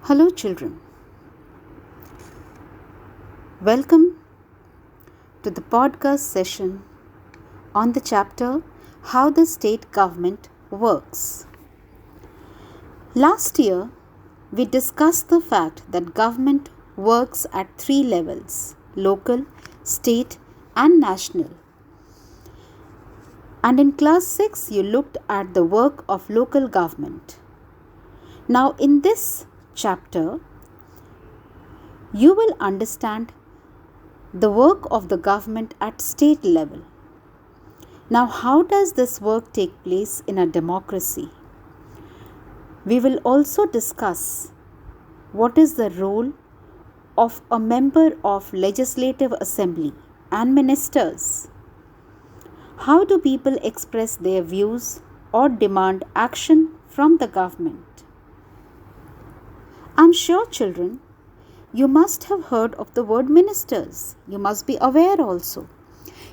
Hello children, welcome to the podcast session on the chapter How the State Government Works. Last year, we discussed the fact that government works at three levels: local, state and national. And in class 6, you looked at the work of local government. Now in this chapter, you will understand the work of the government at state level. Now, how does this work take place in a democracy? We will also discuss what is the role of a member of legislative assembly and ministers. How do people express their views or demand action from the government? I'm sure, children, you must have heard of the word ministers. You must be aware also.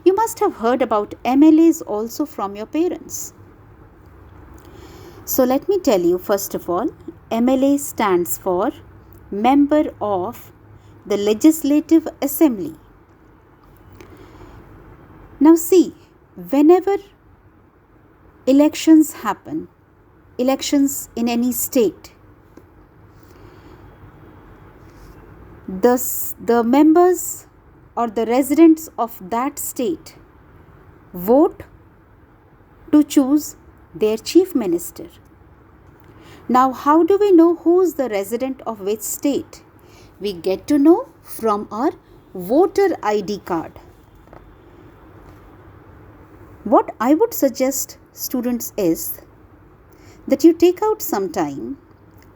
You must have heard about MLAs also from your parents. So let me tell you, first of all, MLA stands for Member of the Legislative Assembly. Now see, whenever elections happen, elections in any state, the members or the residents of that state vote to choose their chief minister. Now, how do we know who is the resident of which state? We get to know from our voter ID card. What I would suggest students is that you take out some time,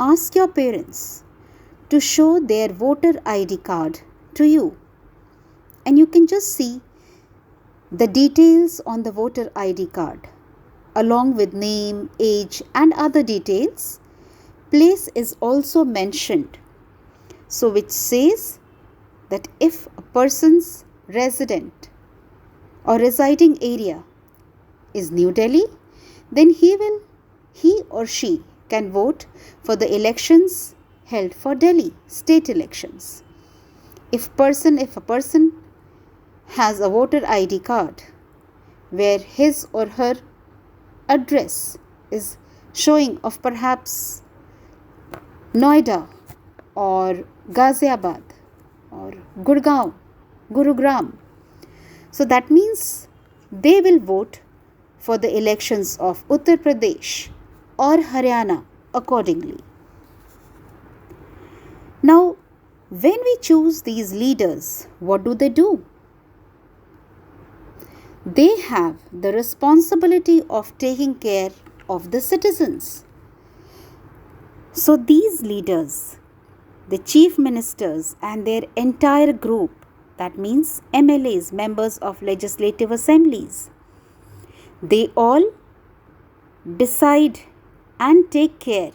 ask your parents to show their voter ID card to you, and you can just see the details on the voter ID card along with name, age and other details. Place is also mentioned, so which says that if a person's resident or residing area is New Delhi, then he or she can vote for the elections held for Delhi state elections. If a person has a voter ID card where his or her address is showing of perhaps Noida or Ghaziabad or Gurgaon, Gurugram, so that means they will vote for the elections of Uttar Pradesh or Haryana accordingly. Now, when we choose these leaders, what do? They have the responsibility of taking care of the citizens. So these leaders, the chief ministers and their entire group, that means MLAs, members of legislative assemblies, they all decide and take care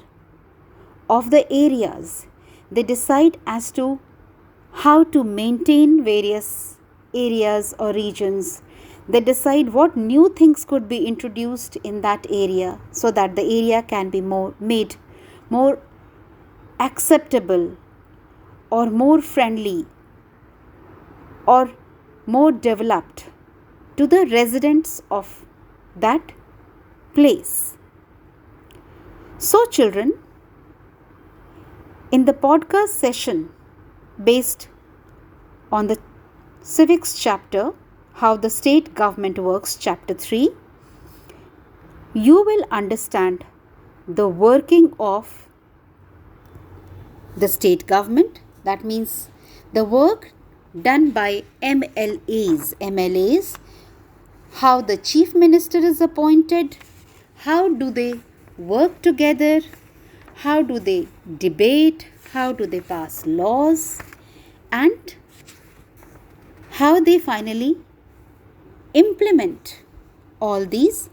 of the areas. They decide as to how to maintain various areas or regions. They decide what new things could be introduced in that area so that the area can be made more acceptable or more friendly or more developed to the residents of that place. So children, in the podcast session based on the Civics chapter, How the State Government Works, chapter 3, you will understand the working of the state government. That means the work done by MLAs, how the chief minister is appointed, how do they work together, how do they debate, how do they pass laws, and how they finally implement all these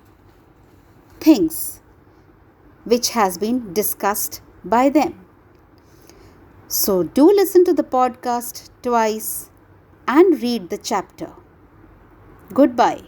things which has been discussed by them. So do listen to the podcast twice and read the chapter. Goodbye.